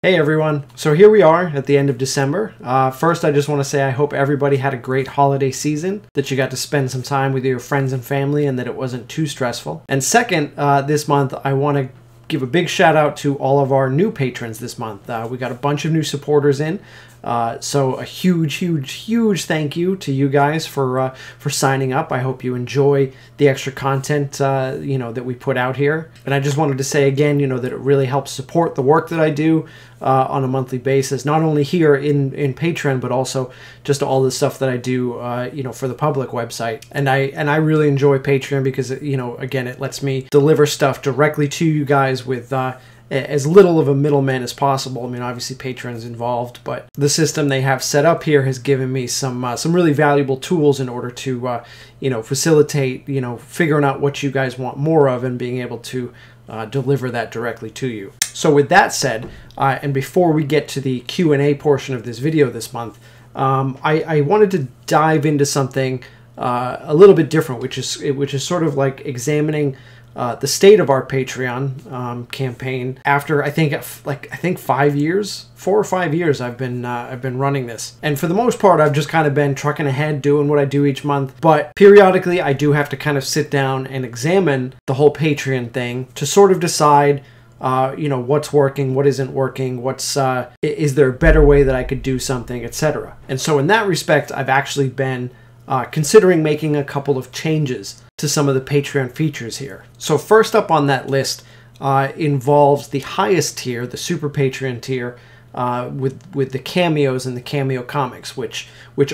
Hey everyone, so here we are at the end of December. First, I just want to say I hope everybody had a great holiday season, that you got to spend some time with your friends and family, and that it wasn't too stressful. And second, this month I want to give a big shout out to all of our new patrons this month. We got a bunch of new supporters in, so a huge thank you to you guys for signing up. I hope you enjoy the extra content that we put out here. And I just wanted to say again, that it really helps support the work that I do on a monthly basis, not only here in Patron, but also just all the stuff that I do for the public website. And I really enjoy Patreon because again, it lets me deliver stuff directly to you guys with as little of a middleman as possible. I mean, obviously Patron's involved, but the system they have set up here has given me some really valuable tools in order to facilitate figuring out what you guys want more of and being able to deliver that directly to you. So with that said, and before we get to the Q&A portion of this video this month, I wanted to dive into something a little bit different, which is sort of like examining the state of our Patreon campaign after I think 4 or 5 years I've been running this. And for the most part, I've just kind of been trucking ahead doing what I do each month. But periodically, I do have to kind of sit down and examine the whole Patreon thing to sort of decide what's working, what isn't working, is there a better way that I could do something, etc. And so in that respect, I've actually been considering making a couple of changes to some of the Patreon features here. So first up on that list involves the highest tier, the Super Patreon tier, with the cameos and the cameo comics, which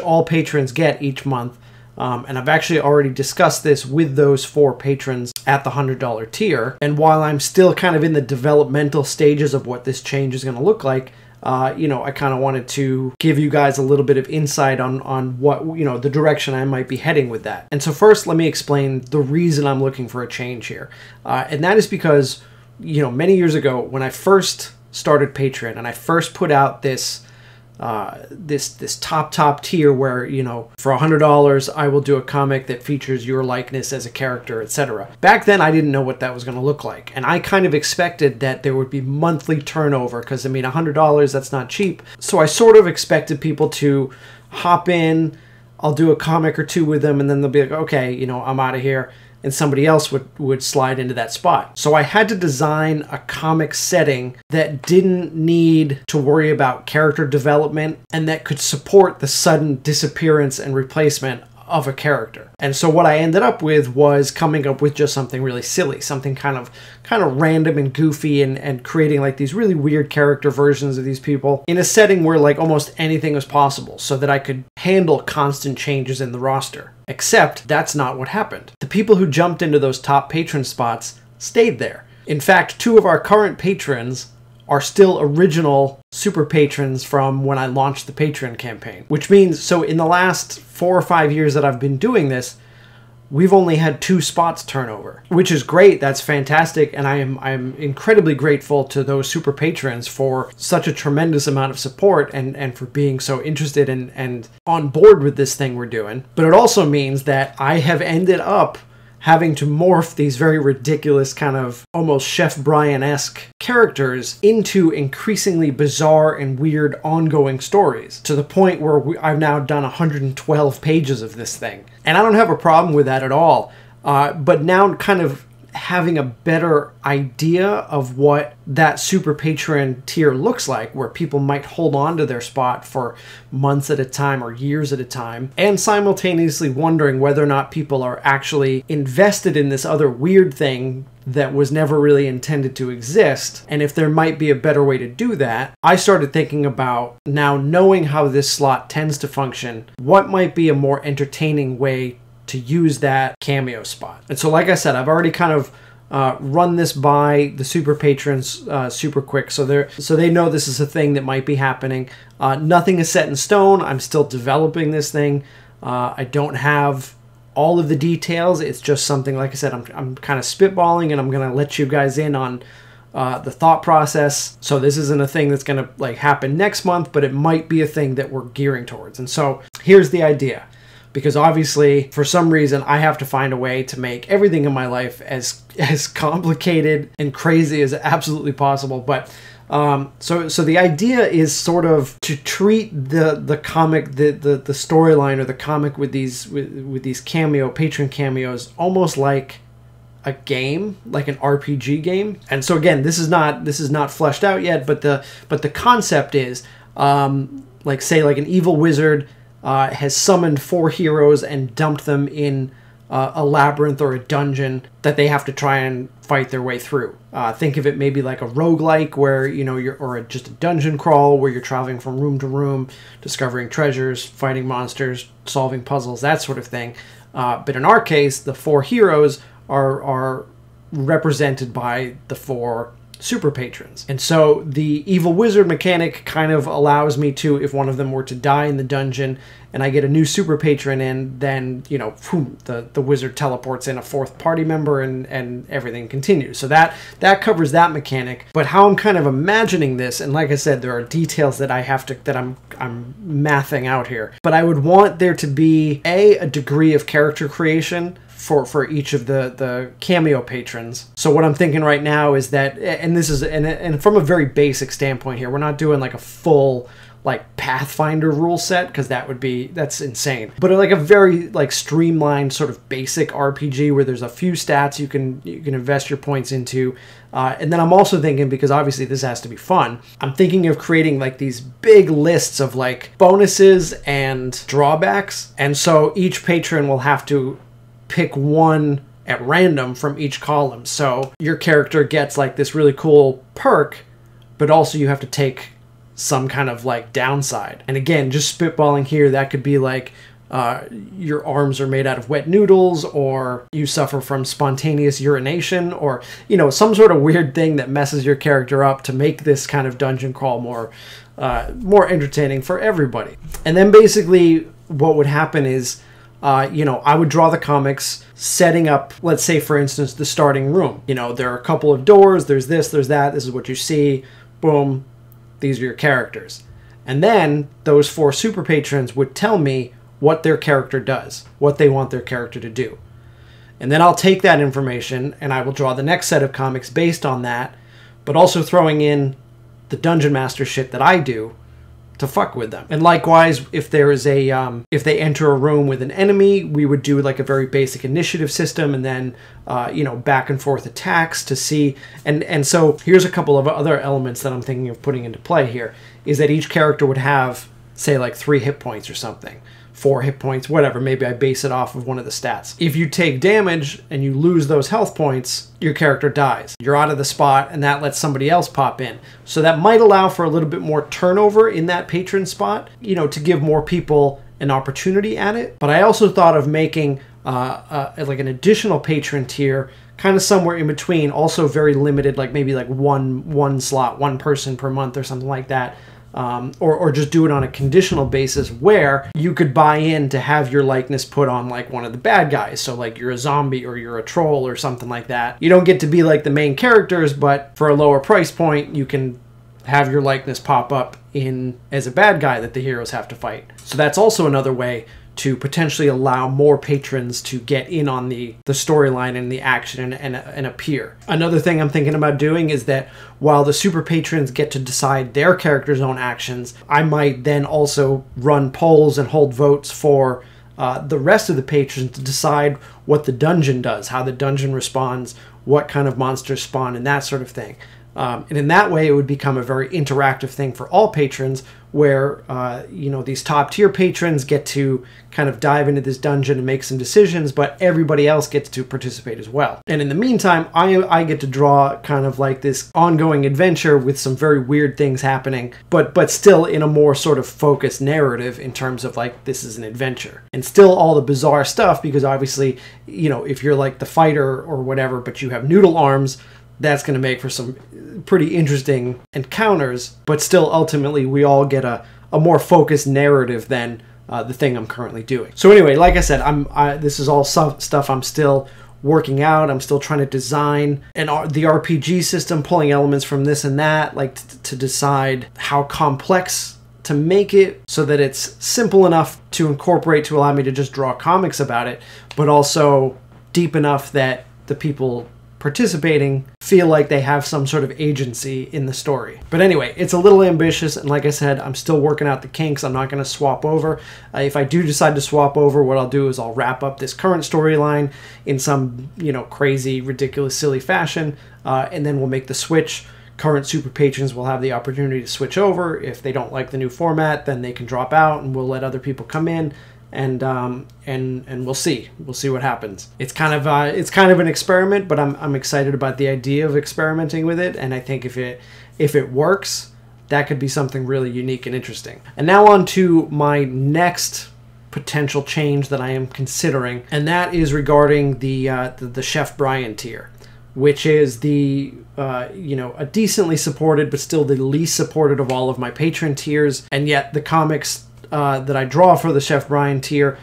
all patrons get each month. And I've actually already discussed this with those 4 patrons at the $100 tier. And while I'm still kind of in the developmental stages of what this change is going to look like, I kind of wanted to give you guys a little bit of insight on what, the direction I might be heading with that. And so first, let me explain the reason I'm looking for a change here. And that is because, many years ago, when I first started Patreon and I first put out this top tier where, for $100 I will do a comic that features your likeness as a character, etc. Back then I didn't know what that was going to look like, and I kind of expected that there would be monthly turnover because I mean $100, that's not cheap. So I sort of expected people to hop in, I'll do a comic or two with them, and then they'll be like, okay, I'm out of here, and somebody else would slide into that spot. So I had to design a comic setting that didn't need to worry about character development and that could support the sudden disappearance and replacement of a character. And so what I ended up with was coming up with just something really silly, something kind of random and goofy, and creating like these really weird character versions of these people in a setting where like almost anything was possible, so that I could handle constant changes in the roster. Except that's not what happened. The people who jumped into those top patron spots stayed there. In fact, 2 of our current patrons are still original super patrons from when I launched the Patreon campaign. Which means, so in the last 4 or 5 years that I've been doing this, we've only had 2 spots turnover, which is great. That's fantastic, and I'm incredibly grateful to those super patrons for such a tremendous amount of support and for being so interested and on board with this thing we're doing. But it also means that I have ended up having to morph these very ridiculous kind of almost Chef Brian-esque characters into increasingly bizarre and weird ongoing stories, to the point where I've now done 112 pages of this thing. And I don't have a problem with that at all, but now kind of having a better idea of what that super Patreon tier looks like, where people might hold on to their spot for months at a time or years at a time, and simultaneously wondering whether or not people are actually invested in this other weird thing that was never really intended to exist, and if there might be a better way to do that. I started thinking about, now knowing how this slot tends to function, what might be a more entertaining way to use that cameo spot. And so like I said, I've already kind of run this by the super patrons super quick, so they know this is a thing that might be happening. Nothing is set in stone. I'm still developing this thing. I don't have all of the details. It's just something, like I said, I'm kind of spitballing, and I'm gonna let you guys in on the thought process. So this isn't a thing that's gonna happen next month, but it might be a thing that we're gearing towards. And so here's the idea. because obviously for some reason I have to find a way to make everything in my life as complicated and crazy as absolutely possible. But so the idea is sort of to treat the comic, the storyline or the comic with these patron cameos almost like a game, like an RPG game. And so again, this is not fleshed out yet, but the concept is like, say, like an evil wizard has summoned 4 heroes and dumped them in a labyrinth or a dungeon that they have to try and fight their way through. Think of it maybe like a roguelike where, you know, or just a dungeon crawl where you're traveling from room to room, discovering treasures, fighting monsters, solving puzzles, that sort of thing. But in our case, the 4 heroes are represented by the 4 super patrons. And so the evil wizard mechanic kind of allows me to, if one of them were to die in the dungeon and I get a new super patron in, then, you know, boom, the wizard teleports in a 4th party member and everything continues. So that covers that mechanic. But how I'm kind of imagining this, and like I said, there are details that I'm mathing out here, but I would want there to be a degree of character creation for each of the cameo patrons. So what I'm thinking right now is that, and this is, and from a very basic standpoint here, we're not doing like a full like Pathfinder rule set, because that's insane. But like a very like streamlined sort of basic RPG where there's a few stats you can invest your points into. And then I'm also thinking, because obviously this has to be fun, I'm thinking of creating like these big lists of like bonuses and drawbacks. And so each patron will have to pick one at random from each column. So your character gets like this really cool perk, but also you have to take some kind of like downside. And again, just spitballing here, that could be like your arms are made out of wet noodles, or you suffer from spontaneous urination, or, you know, some sort of weird thing that messes your character up to make this kind of dungeon crawl more entertaining for everybody. And then basically what would happen is, you know, I would draw the comics setting up, let's say, for instance, the starting room. You know, there are a couple of doors, there's this, there's that, this is what you see, boom, these are your characters. And then those 4 super patrons would tell me what their character does, what they want their character to do. And then I'll take that information and I will draw the next set of comics based on that, but also throwing in the Dungeon Master shit that I do to fuck with them. And likewise, if there is if they enter a room with an enemy, we would do like a very basic initiative system, and then you know, back and forth attacks to see. And so here's a couple of other elements that I'm thinking of putting into play here, is that each character would have, say, like 3 hit points or something, 4 hit points, whatever. Maybe I base it off of one of the stats. If you take damage and you lose those health points, your character dies. You're out of the spot, and that lets somebody else pop in. So that might allow for a little bit more turnover in that patron spot, you know, to give more people an opportunity at it. But I also thought of making like an additional patron tier, kind of somewhere in between, also very limited, like maybe like one slot, 1 person per month or something like that. Or just do it on a conditional basis where you could buy in to have your likeness put on like one of the bad guys. So like you're a zombie or you're a troll or something like that. You don't get to be like the main characters, but for a lower price point, you can have your likeness pop up in as a bad guy that the heroes have to fight. So that's also another way to potentially allow more patrons to get in on the storyline and the action and appear. Another thing I'm thinking about doing is that while the super patrons get to decide their character's own actions, I might then also run polls and hold votes for the rest of the patrons to decide what the dungeon does, how the dungeon responds, what kind of monsters spawn, and that sort of thing. And in that way, it would become a very interactive thing for all patrons, where you know, these top tier patrons get to kind of dive into this dungeon and make some decisions, but everybody else gets to participate as well. And in the meantime, I get to draw kind of like this ongoing adventure with some very weird things happening, but still in a more sort of focused narrative in terms of like, this is an adventure. And still all the bizarre stuff, because obviously, you know, if you're like the fighter or whatever, but you have noodle arms, that's going to make for some pretty interesting encounters, but still ultimately we all get a more focused narrative than the thing I'm currently doing. So anyway, like I said, this is all stuff I'm still working out. I'm still trying to design the RPG system, pulling elements from this and that, like to decide how complex to make it so that it's simple enough to incorporate to allow me to just draw comics about it, but also deep enough that the people participating feel like they have some sort of agency in the story. But anyway, it's a little ambitious, and like I said, I'm still working out the kinks. I'm not going to swap over. If I do decide to swap over, what I'll do is I'll wrap up this current storyline in some, crazy, ridiculous, silly fashion, and then we'll make the switch. Current super patrons will have the opportunity to switch over. If they don't like the new format, then they can drop out, and we'll let other people come in. And we'll see what happens. It's kind of an experiment, but I'm excited about the idea of experimenting with it, and I think if it works, that could be something really unique and interesting. And now on to my next potential change that I am considering, and that is regarding the Chef Brian tier, which is the a decently supported but still the least supported of all of my patron tiers, and yet the comics that I draw for the Chef Brian tier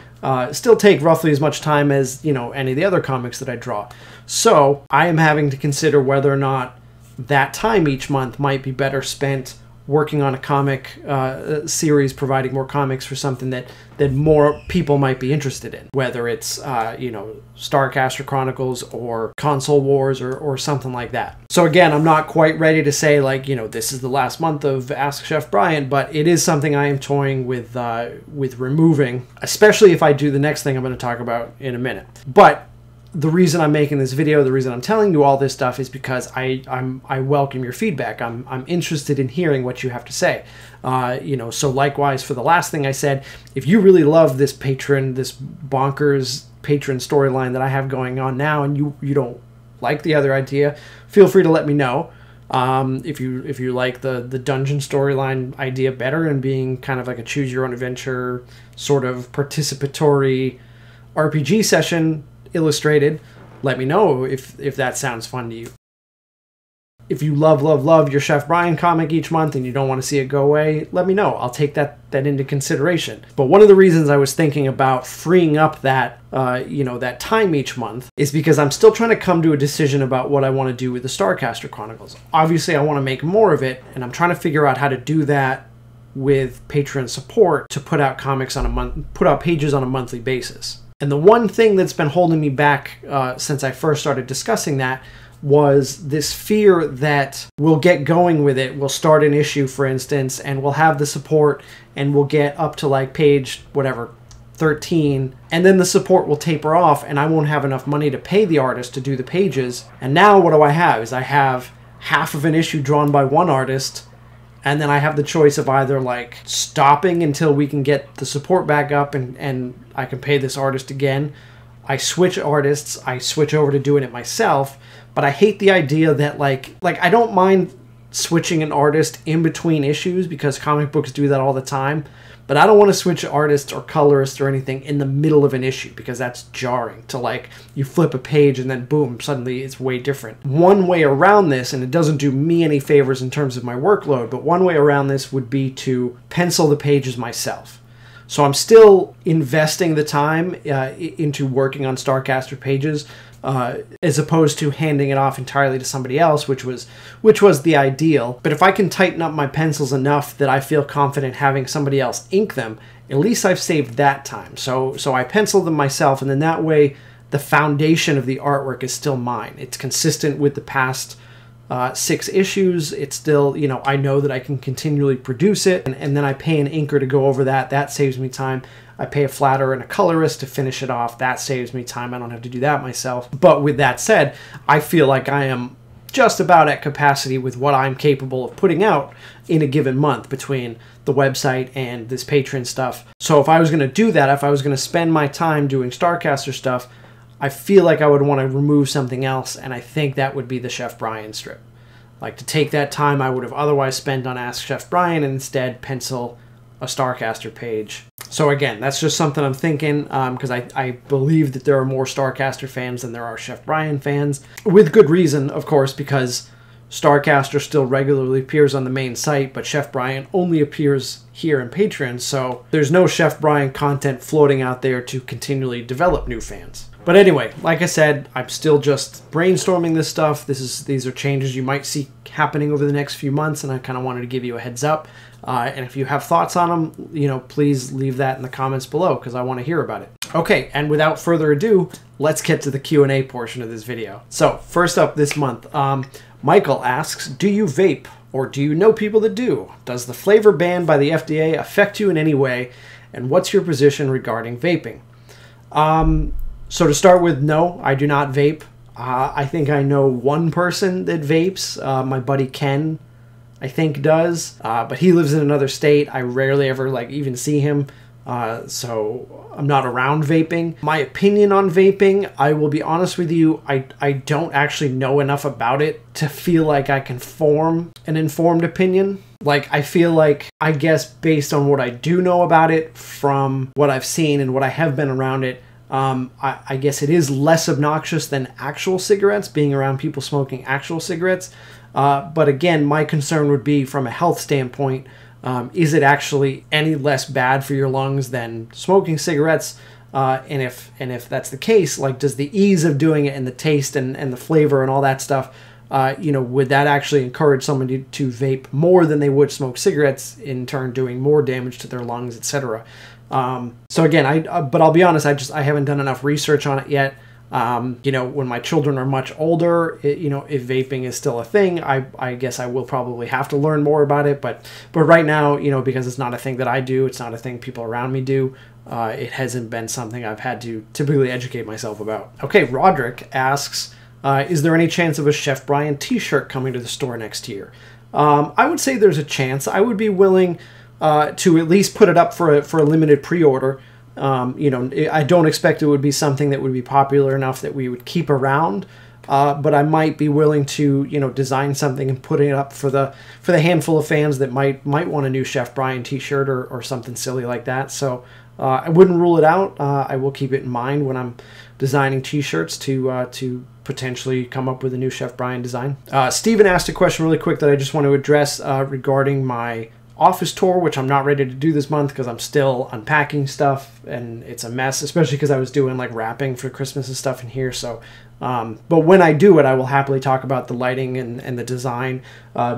still take roughly as much time as any of the other comics that I draw. So I am having to consider whether or not that time each month might be better spent working on a comic series, providing more comics for something that more people might be interested in, whether it's Starcaster Chronicles or Console Wars or something like that. So again, I'm not quite ready to say this is the last month of Ask Chef Brian, but it is something I am toying with removing, especially if I do the next thing I'm going to talk about in a minute. But the reason I'm making this video, the reason I'm telling you all this stuff is because I welcome your feedback. I'm interested in hearing what you have to say. So likewise for the last thing I said, if you really love this bonkers patron storyline that I have going on now, and you don't like the other idea, feel free to let me know. If you like the dungeon storyline idea better and being kind of like a choose your own adventure sort of participatory RPG session illustrated, let me know if that sounds fun to you. If you love your Chef Brian comic each month and you don't want to see it go away, let me know. I'll take that into consideration. But one of the reasons I was thinking about freeing up that that time each month is because I'm still trying to come to a decision about what I want to do with the Starcaster Chronicles. Obviously, I want to make more of it, and I'm trying to figure out how to do that with Patreon support to put out pages on a monthly basis. And the one thing that's been holding me back since I first started discussing that was this fear that we'll get going with it. We'll start an issue, for instance, and we'll have the support, and we'll get up to page, 13, and then the support will taper off, and I won't have enough money to pay the artist to do the pages. And now what do I have? I have half of an issue drawn by one artist, and then I have the choice of either stopping until we can get the support back up and I can pay this artist again. I switch artists, I switch over to doing it myself, but I hate the idea that I don't mind switching an artist in between issues because comic books do that all the time, but I don't want to switch artists or colorists or anything in the middle of an issue because that's jarring to you flip a page and then boom, suddenly it's way different. One way around this, and it doesn't do me any favors in terms of my workload, but one way around this would be to pencil the pages myself. So I'm still investing the time into working on Starcaster pages as opposed to handing it off entirely to somebody else, which was the ideal. But if I can tighten up my pencils enough that I feel confident having somebody else ink them, at least I've saved that time. So I pencil them myself, and then that way the foundation of the artwork is still mine. It's consistent with the past 6 issues. It's still, I know that I can continually produce it, and then I pay an inker to go over that. That saves me time. I pay a flatterer and a colorist to finish it off. That saves me time. I don't have to do that myself. But with that said, I feel like I am just about at capacity with what I'm capable of putting out in a given month between the website and this Patreon stuff. So if I was going to do that, if I was going to spend my time doing Starcaster stuff, I feel like I would want to remove something else, and I think that would be the Chef Brian strip. To take that time I would have otherwise spent on Ask Chef Brian and instead pencil a Starcaster page. So again, that's just something I'm thinking because I believe that there are more Starcaster fans than there are Chef Brian fans. With good reason, of course, because Starcaster still regularly appears on the main site, but Chef Brian only appears here in Patreon, so there's no Chef Brian content floating out there to continually develop new fans. But anyway, like I said, I'm still just brainstorming this stuff. These are changes you might see happening over the next few months, and I kind of wanted to give you a heads up. And if you have thoughts on them, please leave that in the comments below because I want to hear about it. Okay, and without further ado, let's get to the Q&A portion of this video. So first up this month, Michael asks, do you vape or do you know people that do? Does the flavor ban by the FDA affect you in any way? And what's your position regarding vaping? So to start with, no, I do not vape. I think I know one person that vapes. My buddy Ken, I think, does. But he lives in another state. I rarely ever even see him. So I'm not around vaping. My opinion on vaping, I will be honest with you, I don't actually know enough about it to feel like I can form an informed opinion. I feel like, I guess based on what I do know about it from what I've seen and what I have been around it, I guess it is less obnoxious than actual cigarettes, being around people smoking actual cigarettes. But again, my concern would be from a health standpoint, is it actually any less bad for your lungs than smoking cigarettes? And if that's the case, does the ease of doing it and the taste and the flavor and all that stuff, would that actually encourage someone to vape more than they would smoke cigarettes, in turn doing more damage to their lungs, etc.? So again, but I'll be honest, I haven't done enough research on it yet. When my children are much older, if vaping is still a thing, I guess I will probably have to learn more about it. But right now, because it's not a thing that I do, it's not a thing people around me do. It hasn't been something I've had to typically educate myself about. Okay, Roderick asks, is there any chance of a Chef Brian t-shirt coming to the store next year? I would say there's a chance. I would be willing to at least put it up for a limited pre-order. I don't expect it would be something that would be popular enough that we would keep around, but I might be willing to, design something and put it up for the handful of fans that might want a new Chef Brian t-shirt or something silly like that. So I wouldn't rule it out. I will keep it in mind when I'm designing t-shirts to potentially come up with a new Chef Brian design. Steven asked a question really quick that I just want to address regarding my office tour, which I'm not ready to do this month because I'm still unpacking stuff and it's a mess, especially because I was doing wrapping for Christmas and stuff in here. So but when I do it, I will happily talk about the lighting and the design,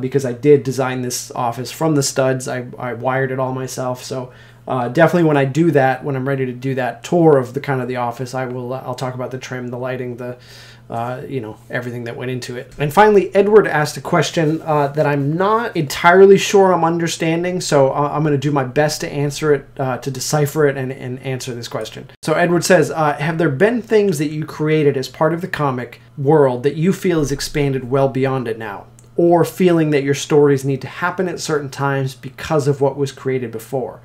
because I did design this office from the studs. I wired it all myself. So definitely when I do that, when I'm ready to do that tour of the office, I'll talk about the trim, the lighting, the everything that went into it. And finally, Edward asked a question that I'm not entirely sure I'm understanding, so I'm going to do my best to answer it, to decipher it and answer this question. So Edward says, have there been things that you created as part of the comic world that you feel is expanded well beyond it now? Or feeling that your stories need to happen at certain times because of what was created before?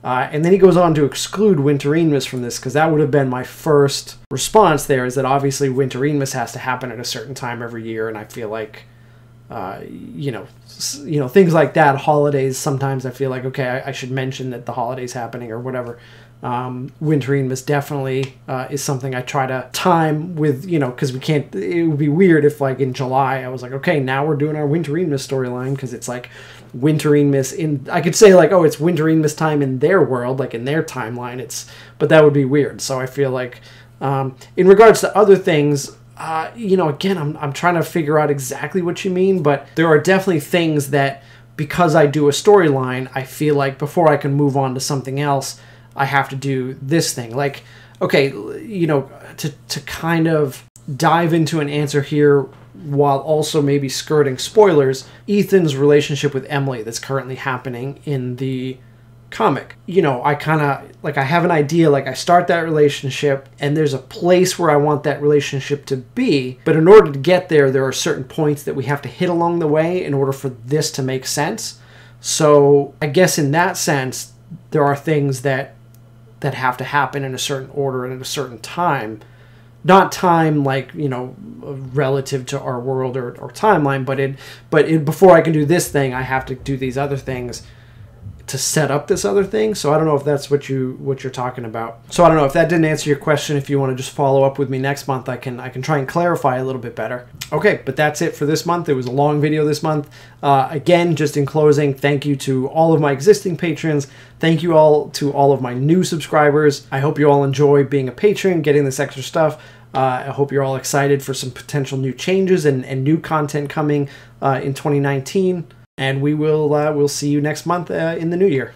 And then he goes on to exclude Winterreanmas from this, because that would have been my first response there, is that obviously Winterreanmas has to happen at a certain time every year, and I feel like, things like that, holidays, sometimes I feel like, okay, I should mention that the holiday's happening or whatever. Winterreanmas definitely is something I try to time with, because we can't, it would be weird if in July I was like, okay, now we're doing our Winterreanmas storyline, because it's Winterreanmas I could say oh, it's Winterreanmas time in their world, in their timeline, but that would be weird. So I feel like in regards to other things, again, I'm trying to figure out exactly what you mean, but there are definitely things that, because I do a storyline, I feel like before I can move on to something else, I have to do this thing. Okay, to kind of dive into an answer here while also maybe skirting spoilers, Ethan's relationship with Emily that's currently happening in the comic. I kind of, I have an idea, I start that relationship and there's a place where I want that relationship to be, but in order to get there, there are certain points that we have to hit along the way in order for this to make sense. So I guess in that sense, there are things that have to happen in a certain order and at a certain time. Not time relative to our world or timeline, but before I can do this thing, I have to do these other things to set up this other thing. So I don't know if that's what you're talking about. So I don't know if that didn't answer your question. If you want to just follow up with me next month, I can try and clarify a little bit better. Okay, but that's it for this month. It was a long video this month. Again, just in closing, thank you to all of my existing patrons. Thank you all to all of my new subscribers. I hope you all enjoy being a patron, getting this extra stuff. I hope you're all excited for some potential new changes and new content coming in 2019. And we'll see you next month in the new year.